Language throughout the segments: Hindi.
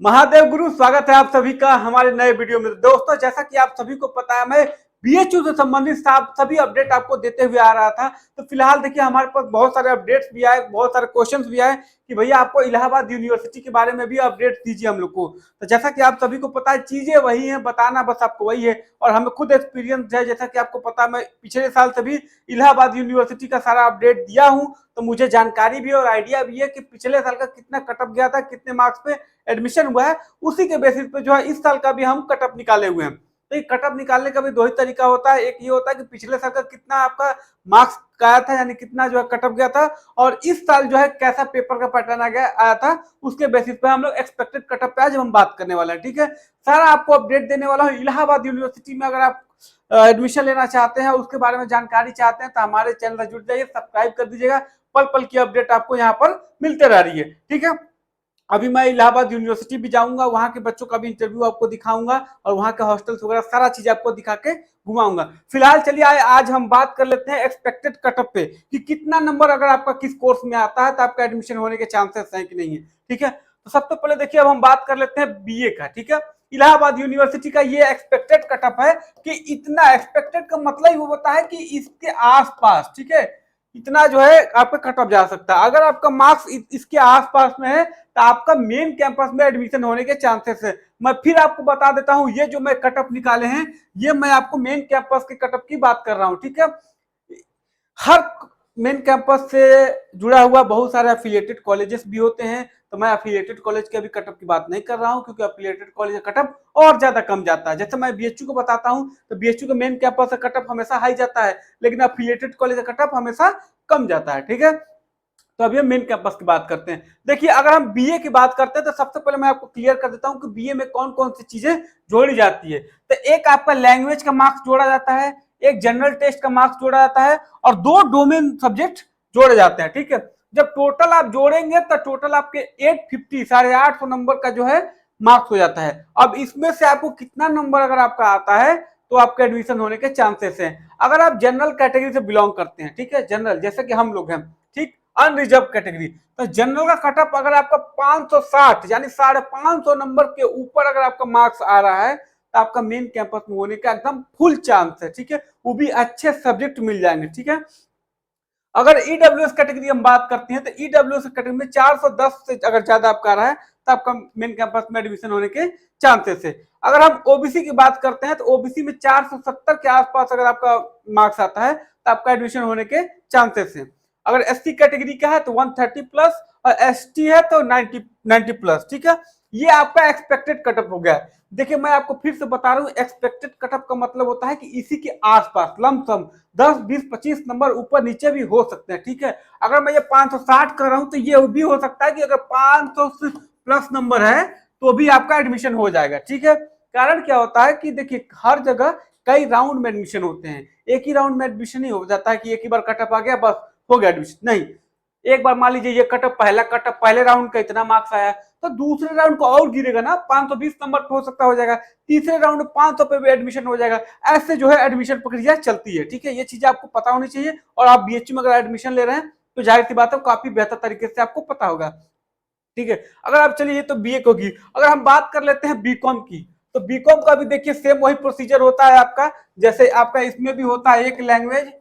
महादेव गुरु, स्वागत है आप सभी का हमारे नए वीडियो में। दोस्तों, जैसा कि आप सभी को पता है, मैं बीएचयू से संबंधित सभी अपडेट आपको देते हुए आ रहा था। तो फिलहाल देखिए, हमारे पास बहुत सारे अपडेट्स भी आए, बहुत सारे क्वेश्चंस भी आए कि भैया आपको इलाहाबाद यूनिवर्सिटी के बारे में भी अपडेट दीजिए हम लोग को। तो जैसा कि आप सभी को पता है, चीजें वही है, बताना बस आपको वही है। और हमें खुद एक्सपीरियंस है, जैसा कि आपको पता है, मैं पिछले साल से भी इलाहाबाद यूनिवर्सिटी का सारा अपडेट दिया हूँ। तो मुझे जानकारी भी और आइडिया भी है कि पिछले साल का कितना कटअप गया था, कितने मार्क्स पे एडमिशन हुआ है। उसी के बेसिस पे जो है इस साल का भी हम कटअप निकाले हुए हैं। तो ये कटअप निकालने का भी दो ही तरीका होता है। एक ये होता है कि पिछले साल का कितना आपका मार्क्स आया था, यानी कितना जो है कटअप गया था, और इस साल जो है कैसा पेपर का पैटर्न आया था, उसके बेसिस पे हम लोग एक्सपेक्टेड कटअप पे आज हम बात करने वाले हैं। ठीक है, सारा आपको अपडेट देने वाला हूँ। इलाहाबाद यूनिवर्सिटी में अगर आप एडमिशन लेना चाहते हैं, उसके बारे में जानकारी चाहते हैं, तो हमारे चैनल से जुड़ जाइए, सब्सक्राइब कर दीजिएगा। पल पल की अपडेट आपको यहाँ पर मिलते रह रही है। ठीक है, अभी मैं इलाहाबाद यूनिवर्सिटी भी जाऊंगा, वहां के बच्चों का भी इंटरव्यू आपको दिखाऊंगा और वहां के हॉस्टल्स वगैरह सारा चीज आपको दिखा के घुमाऊंगा। फिलहाल चलिए आज हम बात कर लेते हैं एक्सपेक्टेड कटअप पे कि कितना नंबर अगर आपका किस कोर्स में आता है तो आपका एडमिशन होने के चांसेस हैं कि नहीं है। ठीक है, तो सबसे पहले देखिए, अब हम बात कर लेते हैं बीए का। ठीक है, इलाहाबाद यूनिवर्सिटी का ये एक्सपेक्टेड कटअप है कि इतना एक्सपेक्टेड का मतलब वो होता है कि इसके आसपास, ठीक है, इतना जो है आपका कटअप जा सकता है। अगर आपका मार्क्स इसके आसपास में है तो आपका मेन कैंपस में एडमिशन होने के चांसेस है। मैं फिर आपको बता देता हूं, ये जो मैं कटअप निकाले हैं, ये मैं आपको मेन कैंपस के कटअप की बात कर रहा हूं। ठीक है, हर मेन कैंपस से जुड़ा हुआ बहुत सारे एफिलिएटेड कॉलेजेस भी होते हैं। तो मैं एफिलिएटेड कॉलेज के अभी कटअप की बात नहीं कर रहा हूं, क्योंकि एफिलिएटेड कॉलेज का कटअप और ज्यादा कम जाता है। जैसे मैं बीएचयू को बताता हूं, तो बीएचयू का मेन कैंपस का कटअप हमेशा हाई जाता है, लेकिन एफिलिएटेड कॉलेज का कटअप हमेशा कम जाता है। ठीक है, तो अभी हम मेन कैंपस की बात करते हैं। देखिए, अगर हम बीए की बात करते हैं तो सबसे पहले मैं आपको क्लियर कर देता हूं कि बीए में कौन कौन सी चीजें जोड़ी जाती है। तो एक आपका लैंग्वेज का मार्क्स जोड़ा जाता है, एक जनरल टेस्ट का मार्क्स जोड़ा जाता है, और दो डोमेन सब्जेक्ट जोड़े जाते हैं। ठीक है, जब टोटल आप जोड़ेंगे तो टोटल आपके 850 850 नंबर का जो है मार्क्स हो जाता है। अब इसमें से आपको कितना नंबर अगर आपका आता है तो आपका एडमिशन होने के चांसेस हैं। अगर आप जनरल कैटेगरी से बिलोंग करते हैं, ठीक है, जनरल जैसे कि हम लोग हैं, ठीक, अनरिजर्व कैटेगरी, तो जनरल का कटअप अगर आपका 560 यानी 550 नंबर के ऊपर अगर आपका मार्क्स आ रहा है तो आपका मेन कैंपस में होने का एकदम फुल चांस है। ठीक है, वो भी अच्छे सब्जेक्ट मिल जाएंगे। ठीक है, अगर ईडब्ल्यूएस कैटेगरी हम बात करते हैं तो ईडब्ल्यूएस कैटेगरी में 410 से अगर ज्यादा आपका आ रहा है तो आपका मेन कैंपस में एडमिशन होने के चांसेस है। अगर हम ओबीसी की बात करते हैं तो ओबीसी में 470 के आसपास अगर आपका मार्क्स आता है तो आपका एडमिशन होने के चांसेस है। अगर एससी कैटेगरी का है तो 130 प्लस, और एसटी है तो 90 प्लस। ठीक है, ये आपका एक्सपेक्टेड कटअप हो गया। देखिए, मैं आपको फिर से बता रहा हूँ, एक्सपेक्टेड कटअप का मतलब होता है कि इसी के आसपास लमसम 10 20 25 नंबर ऊपर नीचे भी हो सकते हैं। ठीक है, अगर मैं ये 560 कर रहा हूं तो ये भी हो सकता है कि अगर 500 प्लस नंबर है तो भी आपका एडमिशन हो जाएगा। ठीक है, कारण क्या होता है कि देखिए, हर जगह कई राउंड में एडमिशन होते हैं। एक ही राउंड में एडमिशन नहीं हो जाता है कि एक ही बार कटअप आ गया बस हो गया एडमिशन, नहीं। एक बार मान लीजिए ये कटअप पहले राउंड का इतना मार्क्स आया तो दूसरे राउंड को और गिरेगा ना, 520 नंबर पे हो सकता हो जाएगा, तीसरे राउंड 500 पे भी एडमिशन हो जाएगा। ऐसे जो है एडमिशन प्रक्रिया चलती है। ठीक है, ये चीजें आपको पता होनी चाहिए, और आप बीएचयू में अगर एडमिशन ले रहे हैं तो जाहिर सी बात है काफी बेहतर तरीके से आपको पता होगा। ठीक है, अगर आप चलिए तो बीए को की अगर हम बात कर लेते हैं बीकॉम की, तो बीकॉम का भी देखिए सेम वही प्रोसीजर होता है आपका, जैसे आपका इसमें भी होता है, एक लैंग्वेज,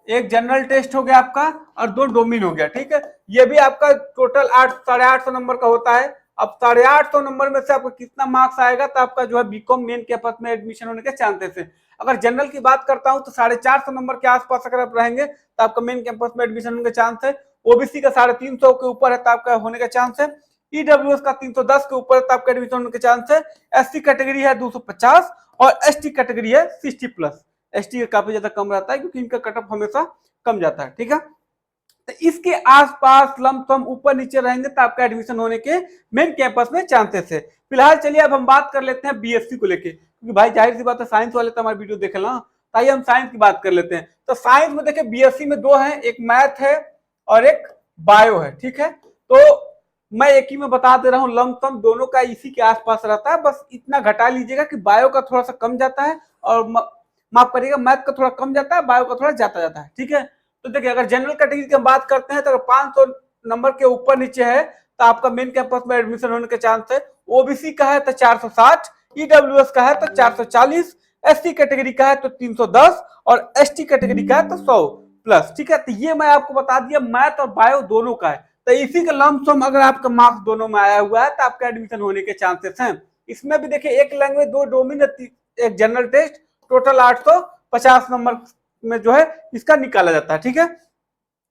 एक जनरल टेस्ट हो गया आपका, और दो डोमिन हो गया। ठीक है, ये भी आपका टोटल 800 नंबर का होता है। अब 850 नंबर में से आपका कितना मार्क्स आएगा तो आपका जो है बीकॉम मेन कैंपस में एडमिशन होने के चांसेस है। अगर जनरल की बात करता हूं तो 450 नंबर के आसपास अगर आप रहेंगे तो आपका मेन कैंपस में एडमिशन होने का चांस है। ओबीसी का 350 के ऊपर है तो आपका होने का चांस है। ईडब्ल्यूएस का 310 के ऊपर है तो आपका एडमिशन होने के चांस है। एससी कैटेगरी है 250, और एसटी कैटेगरी है 60 प्लस। एसटी का काफी ज्यादा कम रहता है क्योंकि इनका कटअप हमेशा कम जाता है। ठीक है, तो इसके आसपास लमसम ऊपर नीचे रहेंगे तो आपका एडमिशन होने के मेन कैंपस में चांसेस है। फिलहाल चलिए अब हम बात कर लेते हैं बीएससी को लेके, क्योंकि भाई जाहिर सी बात है साइंस वाले तो हमारी वीडियो देख लेना, ताकि हम साइंस की बात कर लेते हैं। तो साइंस में देखिए बीएससी में दो है, एक मैथ है और एक बायो है। ठीक है, तो मैं एक ही में बता दे रहा हूँ, लमसम दोनों का इसी के आसपास रहता है। बस इतना घटा लीजिएगा कि बायो का थोड़ा सा कम जाता है, और माफ करिएगा मैथ का थोड़ा कम जाता है, बायो का थोड़ा जाता जाता है। ठीक है, तो देखिए, अगर जनरल कैटेगरी की हम बात करते हैं तो अगर 500 नंबर के ऊपर नीचे है तो आपका मेन कैंपस में एडमिशन होने के चांस है। ओबीसी का है तो 460, ईडब्ल्यूएस का है तो 440, एससी कैटेगरी का है तो 310 और एसटी कैटेगरी का है तो 100 प्लस। ठीक है, तो ये मैं आपको बता दिया मैथ और बायो दोनों का है। तो इसी का लमसम अगर आपका मार्क्स दोनों में आया हुआ है तो आपका एडमिशन होने के चांसेस हैं। इसमें भी देखिए एक लैंग्वेज, 2 डोमिन, एक जनरल टेस्ट, टोटल 850 नंबर में जो है इसका निकाला जाता है। ठीक है,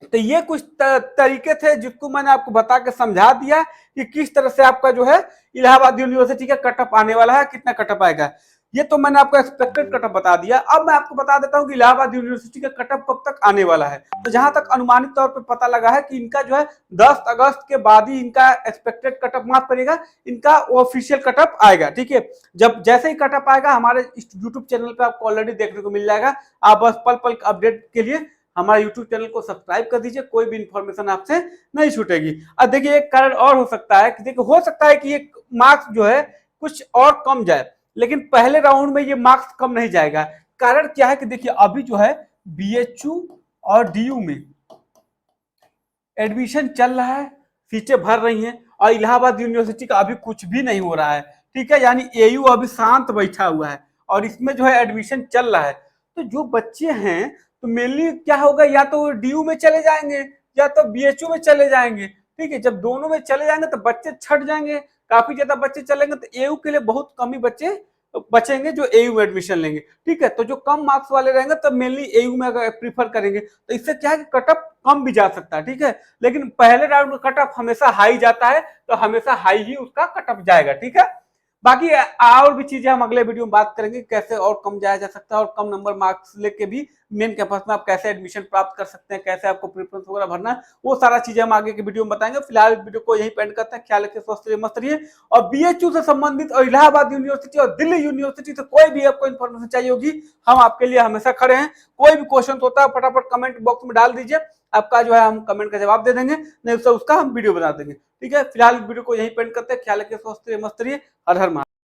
तो ये कुछ तरीके थे जिसको मैंने आपको बता के समझा दिया कि किस तरह से आपका जो है इलाहाबाद यूनिवर्सिटी का कटअप आने वाला है, कितना कटअप आएगा। ये तो मैंने आपको एक्सपेक्टेड कटअप बता दिया। अब मैं आपको बता देता हूं कि इलाहाबाद यूनिवर्सिटी का कटअप कब तक आने वाला है। तो जहां तक अनुमानित तौर पे पता लगा है कि इनका जो है 10 अगस्त के बाद ही इनका एक्सपेक्टेड कटअप, माफ करिएगा, इनका ऑफिशियल कटअप आएगा। ठीक है, जब जैसे ही कटअप आएगा हमारे यूट्यूब चैनल पे आपको ऑलरेडी देखने को मिल जाएगा। आप बस पल पल अपडेट के लिए हमारे यूट्यूब चैनल को सब्सक्राइब कर दीजिए, कोई भी इंफॉर्मेशन आपसे नहीं छूटेगी। अब देखिए एक कारण और हो सकता है कि देखिए हो सकता है कि ये मार्क्स जो है कुछ और कम जाए, लेकिन पहले राउंड में ये मार्क्स कम नहीं जाएगा। कारण क्या है कि देखिए अभी जो है बीएचयू और डीयू में एडमिशन चल रहा है, सीटें भर रही हैं और इलाहाबाद यूनिवर्सिटी का अभी कुछ भी नहीं हो रहा है। ठीक है, यानी एयू अभी शांत बैठा हुआ है और इसमें जो है एडमिशन चल रहा है। तो जो बच्चे हैं तो मेनली क्या होगा, या तो डीयू में चले जाएंगे या तो बीएचयू में चले जाएंगे। ठीक है, जब दोनों में चले जाएंगे तो बच्चे छट जाएंगे, काफी ज्यादा बच्चे चलेंगे, तो एयू के लिए बहुत कम ही बच्चे बचेंगे जो एयू में एडमिशन लेंगे। ठीक है, तो जो कम मार्क्स वाले रहेंगे तब मेनली एयू में प्रीफर करेंगे, तो इससे क्या है कि कटअप कम भी जा सकता है। ठीक है, लेकिन पहले राउंड का कटअप हमेशा हाई जाता है, तो हमेशा हाई ही उसका कटअप जाएगा। ठीक है, बाकी और भी चीजें हम अगले वीडियो में बात करेंगे, कैसे और कम जाया जा सकता है और कम नंबर मार्क्स लेके भी मेन कैंपस में आप कैसे एडमिशन प्राप्त कर सकते हैं, कैसे आपको प्रेफरेंस वगैरह भरना है, वो सारा चीजें हम आगे के वीडियो में बताएंगे। फिलहाल इस वीडियो को यही पेंड करते हैं। ख्याल रखिए, स्वस्थ रहिए, मस्त रहिए। और बीएचयू से संबंधित और इलाहाबाद यूनिवर्सिटी और दिल्ली यूनिवर्सिटी से कोई भी आपको इन्फॉर्मेशन चाहिए होगी, हम आपके लिए हमेशा खड़े हैं। कोई भी क्वेश्चन होता है फटाफट कमेंट बॉक्स में डाल दीजिए, आपका जो है हम कमेंट का जवाब दे देंगे, नहीं तो उसका हम वीडियो बना देंगे। ठीक है, फिलहाल वीडियो को यही पेंड करते हैं। ख्याल रखिए, स्वस्थ रहिए, मस्त रहिए। हर हर महादेव।